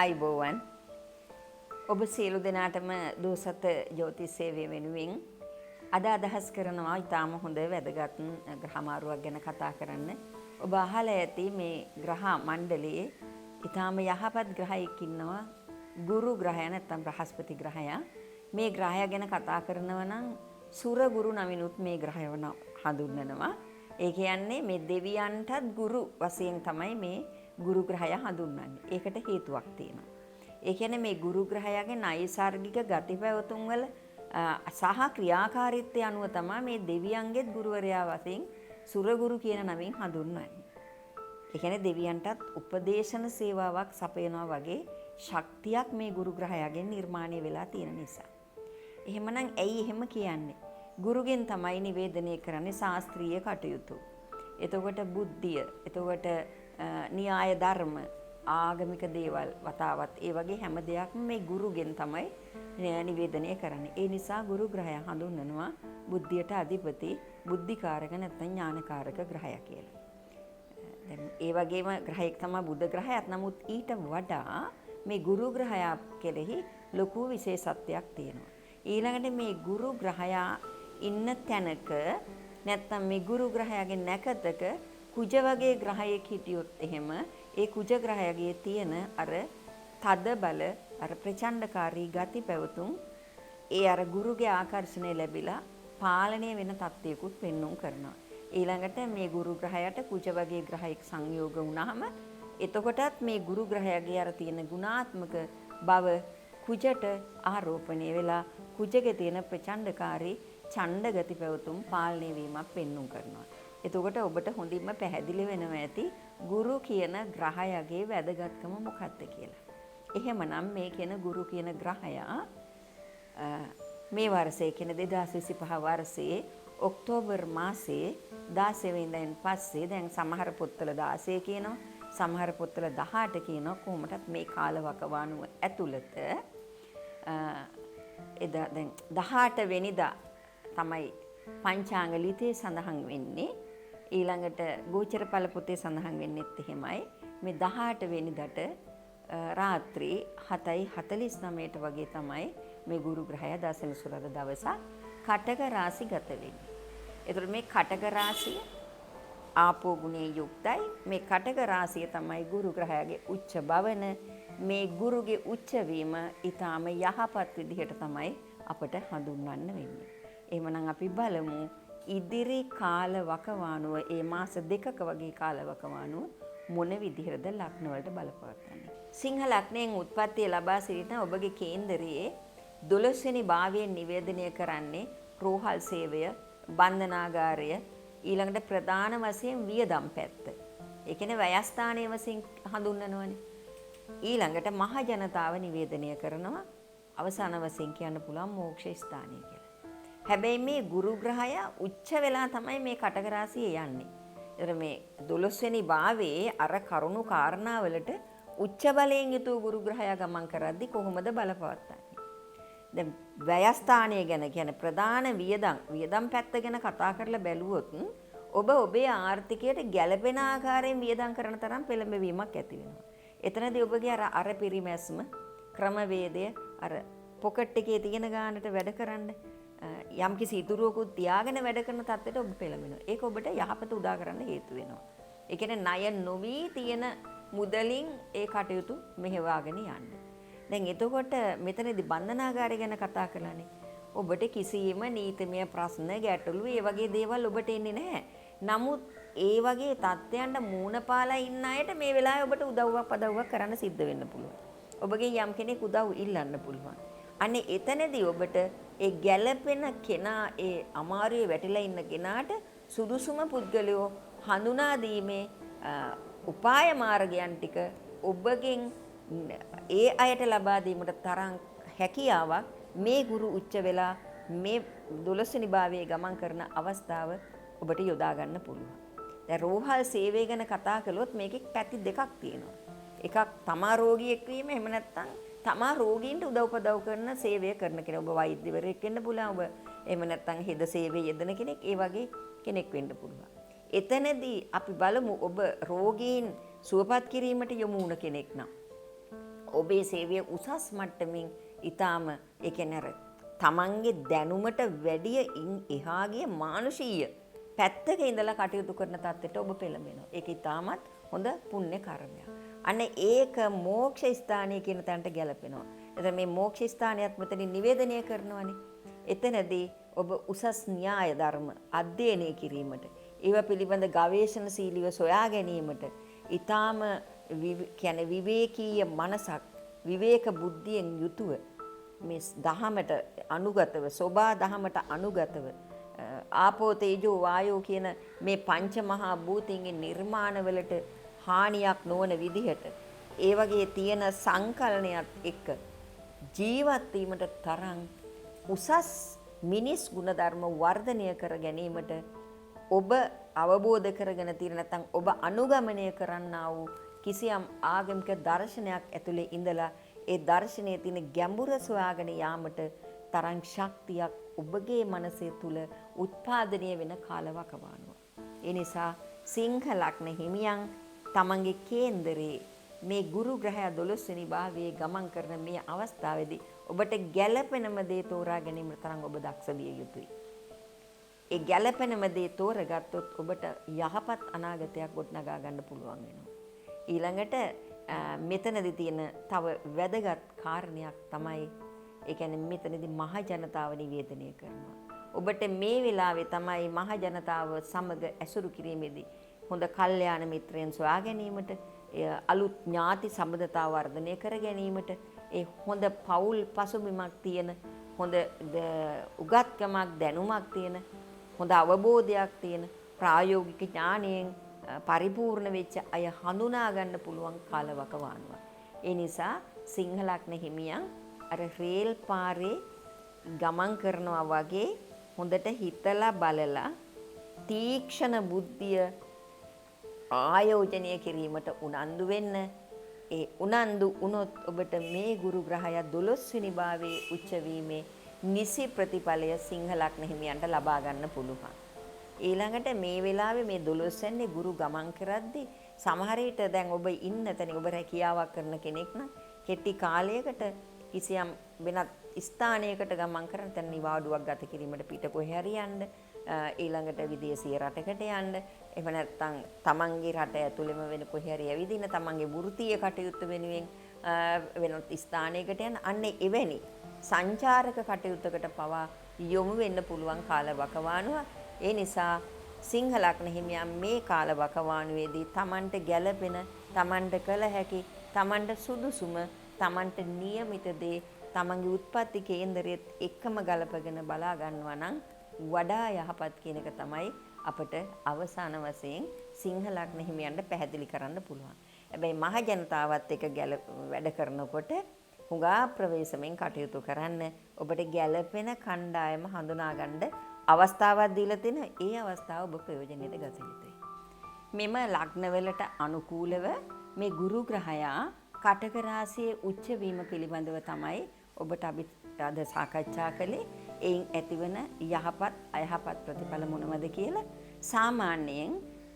ආයිබෝවන් ඔබ සියලු දෙනාටම දෝසත ජ්‍යොතිෂ සේවය වෙනුවෙන් අද අදහස් කරනවා ඊටාම හොඳ වැදගත් ග්‍රහමාරුවක් ගැන කතා කරන්න. ඔබ අහලා ඇති මේ ග්‍රහ මණ්ඩලයේ ඊටාම යහපත් ග්‍රහයෙක් ඉන්නවා ගුරු ග්‍රහය නැත්නම් බ්‍රහස්පති ග්‍රහයා. මේ ග්‍රහය ගැන කතා කරනවා නම් සුර ගුරු නමිනුත් මේ ග්‍රහය හඳුන්වනවා. ඒ කියන්නේ මේ දෙවියන්ටත් ගුරු වශයෙන් තමයි මේ ගුරු ග්‍රහය හඳුන්වන්නේ. ඒකට හේතුවක් තියෙනවා. ඒ කියන්නේ මේ ගුරු ග්‍රහයාගේ නෛසර්ගික ගති පැවතුම් වල සහ ක්‍රියාකාරීත්වය අනුව තමයි මේ දෙවියන්ගේත් ගුරුවරයා වශයෙන් සුරගුරු කියන නමින් හඳුන්වන්නේ. ඒ කියන්නේ දෙවියන්ටත් උපදේශන සේවාවක් සපයනවා වගේ ශක්තියක් මේ ගුරු ග්‍රහයාගෙන් නිර්මාණය වෙලා තියෙන නිසා. එහෙමනම් ඇයි එහෙම කියන්නේ? ගුරුගෙන් තමයි නිවේදනය කරන්නේ ශාස්ත්‍රීය කටයුතු. එතකොට බුද්ධිය, එතකොට න්‍යාය ධර්ම, ආගමික දේවල් වතාවත් ඒ වගේ හැම දෙයක්ම මේ ගුරුගෙන් තමයි නිවේදනය කරන්නේ. ඒ නිසා ගුරු ග්‍රහය හඳුන්වනවා බුද්ධියට අධිපති බුද්ධිකාරක නැත්නම් ඥානකාරක ග්‍රහය කියලා. දැන් ඒ වගේම ග්‍රහයක් තමයි බුධ ග්‍රහයත්. නමුත් ඊට වඩා මේ ගුරු ග්‍රහයා කෙරෙහි ලොකු විශේෂත්වයක් තියෙනවා. ඊළඟට මේ ගුරු ග්‍රහයා ඉන්න තැනක නැත්නම් මේ ගුරු ග්‍රහයාගේ නැකතක කුජ වගේ ග්‍රහයෙක් හිටියොත් එහෙම ඒ කුජ ග්‍රහයාගේ තියෙන අර තද බල අර ප්‍රචණ්ඩකාරී ගති පැවතුම් ඒ අර ගුරුගේ ආකර්ෂණය ලැබිලා පාලනය වෙන තත්ත්වයකුත් පෙන්වුම් කරනවා. ඊළඟට මේ ගුරු ග්‍රහයට කුජ වගේ ග්‍රහයෙක් සංයෝග වුණාම එතකොටත් මේ ගුරු ග්‍රහයාගේ අර තියෙන ගුණාත්මක බව කුජට ආරෝපණය වෙලා කුජගේ තියෙන ප්‍රචණ්ඩකාරී ඡණ්ඩ ගති පැවතුම් පාලනය වීමක් පෙන්වුම් කරනවා. එතකොට ඔබට හොඳින්ම පැහැදිලි වෙනවා ඇති ගුරු කියන ග්‍රහයාගේ වැදගත්කම මොකක්ද කියලා. එහෙමනම් මේ කියන ගුරු කියන ග්‍රහයා මේ වර්ෂයේ කියන 2025 වර්ෂයේ ඔක්තෝබර් මාසයේ 16 වෙනිදාන් පස්සේ දැන් සමහර පොත්වල 16 කියනවා, සමහර පොත්වල 18 කියනවා. කොහොමදත් මේ කාලවකවානුව ඇතුළත එදා දැන් 18 වෙනිදා තමයි පංචාංග ලිතේ සඳහන් වෙන්නේ. ඊළඟට ගෝචර ඵල පොතේ සඳහන් වෙන්නේත් එහෙමයි. මේ 18 වෙනිදාට රාත්‍රී 7:49ට වගේ තමයි මේ ගුරු ග්‍රහය දසනසුරද දවසක් කටක රාශි ගත වෙන්නේ. ඒතර මේ කටක රාශිය ආපෝ ගුණයේ යුක්තයි. මේ කටක රාශිය තමයි ගුරු ග්‍රහයාගේ උච්ච භවන. මේ ගුරුගේ උච්ච වීම ඊටාම යහපත් විදිහට තමයි අපට හඳුන්වන්න වෙන්නේ. එහෙමනම් අපි බලමු ඉදිරි කාල වකවානුව ඒ මාස දෙකක වගේ කාල වකවානුව මොන විදිහටද ලග්න වලට බලපවත්වන්නේ. සිංහ ලග්නයෙන් උත්පත්තිය ලබා සිටින ඔබගේ කේන්දරයේ 12 වෙනි භාවයෙන් නිවේදනය කරන්නේ රෝහල් සේවය, බන්ධනාගාරය, ඊළඟට ප්‍රධාන වශයෙන් වියදම් පැත්ත. ඒ කියන්නේ ව්‍යයස්ථානයේ වශයෙන් හඳුන්වනවනේ. ඊළඟට මහ ජනතාව නිවේදනය කරනවා අවසාන වශයෙන් කියන්න පුළුවන් මෝක්ෂ ස්ථානය කියලා. හැබැයි මේ ගුරු ග්‍රහය උච්ච වෙලා තමයි මේ කටක රාශියේ යන්නේ. ඒතර මේ 12 වෙනි භාවයේ අර කරුණු කාරණාවලට උච්ච බලයෙන් යුතු ගුරු ග්‍රහය ගමන් කරද්දී කොහොමද බලපවත්න්නේ? දැන් ව්‍යයස්ථානය ගැන කියන්නේ ප්‍රධාන වියදම් පැත්ත ගැන කතා කරලා බැලුවොත් ඔබ ඔබේ ආර්ථිකයට ගැළපෙන ආකාරයෙන් වියදම් කරන තරම් පෙළඹවීමක් ඇති වෙනවා. එතනදී ඔබගේ අර පිරිමැස්ම ක්‍රමවේදය අර පොකට් එකේ තියෙන ගානට වැඩ කරන්න යම් කිසි ඉතුරුවකුත් තියාගෙන වැඩ කරන තත්ත්වයට ඔබ පෙළඹෙනවා. ඒක ඔබට යහපත උදා කරන්න හේතු වෙනවා. ඒ කියන්නේ ණය නොවි තියෙන මුදලින් ඒ කටයුතු මෙහෙවාගෙන යන්න. දැන් එතකොට මෙතනදී බන්ධනාගාරය ගැන කතා කළානේ. ඔබට කිසියම් නීතිමය ප්‍රශ්න ගැටලු ඒ වගේ දේවල් ඔබට එන්නේ නැහැ. නමුත් ඒ වගේ තත්ත්වයන්ට මූණ පාලා ඉන්න අයට මේ වෙලාවේ ඔබට උදව්වක් පදව්වක් කරන්න සිද්ධ වෙන්න පුළුවන්. ඔබගේ යම් කෙනෙක් උදව් ඉල්ලන්න පුළුවන්. අනේ එතනදී ඔබට ඒ ගැළපෙන කෙනා ඒ අමාරුවේ වැටිලා ඉන්න කෙනාට සුදුසුම පුද්ගලයෝ හඳුනා දීමේ උපාය මාර්ගයන් ටික ඔබගෙන් ඒ අයට ලබා දීමට තරම් හැකියාවක් මේ ගුරු උච්ච වෙලා මේ 12 වෙනි භාවයේ ගමන් කරන අවස්ථාව ඔබට යොදා ගන්න පුළුවන්. දැන් රෝහල් සේවය ගැන කතා කළොත් මේකේ පැති දෙකක් තියෙනවා. එකක් තමා රෝගියෙක් වීම, එහෙම නැත්නම් තමා රෝගීන්ට උදව්පදව් කරන සේවය කරන කෙනෙක්. ඔබ වෛද්‍යවරයෙක් වෙන්න පුළුවන්. ඔබ එහෙම නැත්නම් හෙද සේවයේ යෙදෙන කෙනෙක්. ඒ වගේ කෙනෙක් වෙන්න පුළුවන්. එතනදී අපි බලමු ඔබ රෝගීන් සුවපත් කිරීමට යොමු වුණ කෙනෙක් නම් ඔබේ සේවය උසස් මට්ටමින් ඊටාම ඒ කියන්නේ අර තමන්ගේ දැනුමට වැඩිය එහා ගිය මානුෂීය පැත්තක ඉඳලා කටයුතු කරන තත්ත්වයට ඔබ පෙළඹෙනවා. ඒක ඊටාමත් හොඳ පුණ්‍ය කර්මයක්. අන්න ඒක මෝක්ෂ ස්ථානය කියන තැනට ගැලපෙනවා. එතන මේ මෝක්ෂ ස්ථානයත් මෙතනින් නිවේදනය කරනවානේ. එතනදී ඔබ උසස් න්‍යාය ධර්ම අධ්‍යයනය කිරීමට, ඒව පිළිබඳ ගවේෂණශීලීව සොයා ගැනීමට, ඊටාම කියන්නේ විවේකීය මනසක්, විවේක බුද්ධියෙන් යුතුව මේ දහමට අනුගතව, සෝබා දහමට අනුගතව ආපෝ තේජෝ වායෝ කියන මේ පංච මහා භූතයන්ගේ නිර්මාණවලට හානියක් නොවන විදිහට ඒ වගේ තියෙන සංකල්පනයත් එක්ක ජීවත් වීමට තරම් උසස් මිනිස් ගුණධර්ම වර්ධනය කර ගැනීමට ඔබ අවබෝධ කරගෙන තියෙන නැත්නම් ඔබ අනුගමනය කරන්නා වූ කිසියම් ආගමික දර්ශනයක් ඇතුලේ ඉඳලා ඒ දර්ශනයේ තියෙන ගැඹුර සොයාගෙන යාමට තරම් ශක්තියක් ඔබගේ මනසේ තුල උත්පාදනය වෙන කාලවකවානුව. ඒ නිසා සිංහ ලග්න හිමියන් තමන්ගේ කේන්දරේ මේ ගුරු ග්‍රහය 12 වෙනි භාවයේ ගමන් කරන මේ අවස්ථාවේදී ඔබට ගැළපෙනම දේ තෝරා ගැනීම තරම් ඔබ දක්ෂ විය යුතුයි. ඒ ගැළපෙනම දේ තෝරගත්තොත් ඔබට යහපත් අනාගතයක් ගොඩනගා ගන්න පුළුවන් වෙනවා. ඊළඟට මෙතනදී තියෙන තව වැදගත් කාරණයක් තමයි ඒ කියන්නේ මෙතනදී මහ ජනතාව නිවේදනය කරනවා. ඔබට මේ වෙලාවේ තමයි මහ ජනතාව සමග ඇසුරු කිරීමේදී හොඳ කල්යාණ මිත්‍රයන් සොයා ගැනීමට, අලුත් ඥාති සම්බන්ධතාව වර්ධනය කර ගැනීමට, ඒ හොඳ පෞල් පසුබිමක් තියෙන, හොඳ උගත්කමක් දැනුමක් තියෙන, හොඳ අවබෝධයක් තියෙන, ප්‍රායෝගික ඥානයෙන් පරිපූර්ණ වෙච්ච අය හඳුනා ගන්න පුළුවන් කාලවකවානුව. ඒ නිසා සිංහ ලග්න හිමියන් අර රේල් පාරේ ගමන් කරනවා වගේ හොඳට හිතලා බලලා තීක්ෂණ බුද්ධිය ආයෝජනය කිරීමට උනන්දු වෙන්න. ඒ උනන්දු වුණොත් ඔබට මේ ගුරු ග්‍රහය 12 වෙනි භාවයේ උච්ච වීමේ නිසි ප්‍රතිඵලය සිංහ ලග්න හිමියන්ට ලබා ගන්න පුළුවන්. ඊළඟට මේ වෙලාවේ මේ 12 වෙනි ගුරු ගමන් කරද්දී සමහර විට දැන් ඔබ ඉන්න තැන ඔබ රැකියාවක් කරන කෙනෙක් නම් කෙටි කාලයකට කිසියම් වෙනත් ස්ථානයකට ගමන් කරන තැන නිවාඩුවක් ගත කිරීමට පිට කොහේ හරි යන්න, ඊළඟට විදේශීය රටකට යන්න, එහෙම නැත්නම් තමන්ගේ රට ඇතුළෙම වෙන කොහේ හරි ඇවිදින තමන්ගේ වෘත්තීය කටයුතු වෙනුවෙන් වෙනත් ස්ථානයකට යන අන්නේ එවැනි සංචාරක කටයුත්තකට පවා යොමු වෙන්න පුළුවන් කාලවකවානුව. ඒ නිසා සිංහ ලග්න හිමියන් මේ කාලවකවානුවේදී තමන්ට ගැළපෙන, තමන්ට කළ හැකි, තමන්ට සුදුසුම, තමන්ට નિયમિત දේ තමන්ගේ උත්පත්ති කේන්දරයේත් එක්කම ගලපගෙන බලා ගන්නවා නම් වඩා යහපත් කියන එක තමයි අපට අවසාන වශයෙන් සිංහ ලග්න හිමියන්ට පැහැදිලි කරන්න පුළුවන්. හැබැයි මහ ජනතාවත් එක්ක වැඩ කරනකොට හුඟා ප්‍රවේශමෙන් කටයුතු කරන්න, ඔබට ගැළපෙන කණ්ඩායම හඳුනා ගන්න අවස්ථාවක් දීලා තියෙන ඒ අවස්ථාව ඔබ ප්‍රයෝජනෙට ගත යුතුයි. මෙම ලග්නවලට අනුකූලව මේ ගුරු ග්‍රහයා කටක රාශියේ උච්ච වීම පිළිබඳව තමයි ඔබට අපි අද සාකච්ඡා කළේ. එයින් ඇතිවන යහපත් අයහපත් ප්‍රතිඵල මොනවද කියලා. සාමාන්‍යයෙන්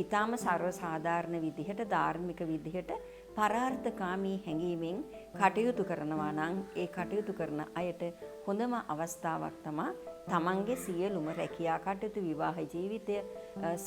ඊටාම සර්ව සාධාරණ විදිහට, ධාර්මික විදිහට, පරාර්ථකාමී හැඟීමෙන් කටයුතු කරනවා නම් ඒ කටයුතු කරන අයට හොඳම අවස්ථාවක් තමයි තමන්ගේ සියලුම රැකියා කටයුතු, විවාහ ජීවිතය,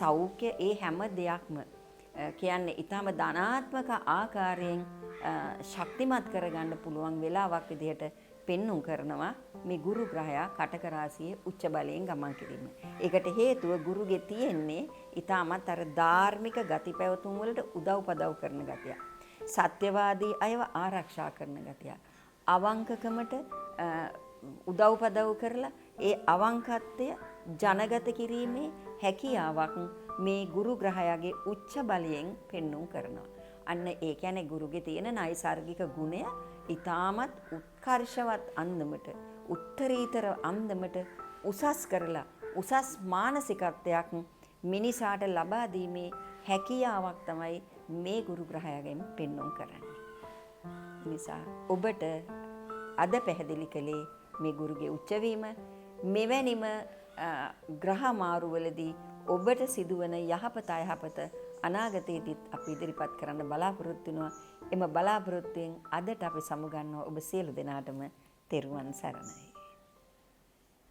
සෞඛ්‍ය, ඒ හැම දෙයක්ම කියන්නේ ඊටාම ධනාත්මක ආකාරයෙන් ශක්තිමත් කරගන්න පුළුවන් වෙලාවක් විදිහට පෙන්눔 කරනවා මේ ගුරු ග්‍රහයා කටක රාශියේ උච්ච බලයෙන් ගමන් කිරීම. ඒකට හේතුව ගුරුගේ තියෙන්නේ ඊටමත් අර ධාර්මික ගති පැවතුම් වලට උදව්පදව් කරන ගතිය. සත්‍යවාදී අයව ආරක්ෂා කරන ගතිය. අවංකකමට උදව්පදව් කරලා ඒ අවංකත්වය ජනගත කිරීමේ හැකියාවක් මේ ගුරු ග්‍රහයාගේ උච්ච බලයෙන් පෙන්눔 කරනවා. අන්න ඒ කියන්නේ ගුරුගේ තියෙන නයිසර්ගික ගුණය ඊටමත් උත්කර්ෂවත් අන්දමට, උත්තරීතර අන්දමට උසස් කරලා උසස් මානසිකත්වයක් මිනිසාට ලබා දීමේ හැකියාවක් තමයි මේ ගුරු ග්‍රහයාගෙන් පෙන්눔 කරන්නේ. නිසා ඔබට අද පැහැදිලි කළේ මේ ගුරුගේ උච්චවීම, මෙවැනිම ග්‍රහ මාරුවලදී ඔබට සිදුවන යහපත අයහපත අනාගතයේදීත් අපි ඉදිරිපත් කරන්න බලාපොරොත්තු වෙනවා. එම බලාපොරොත්තුෙන් අදට අපි සමුගන්නවා ඔබ සියලු දෙනාටම තෙරුවන් සරණයි.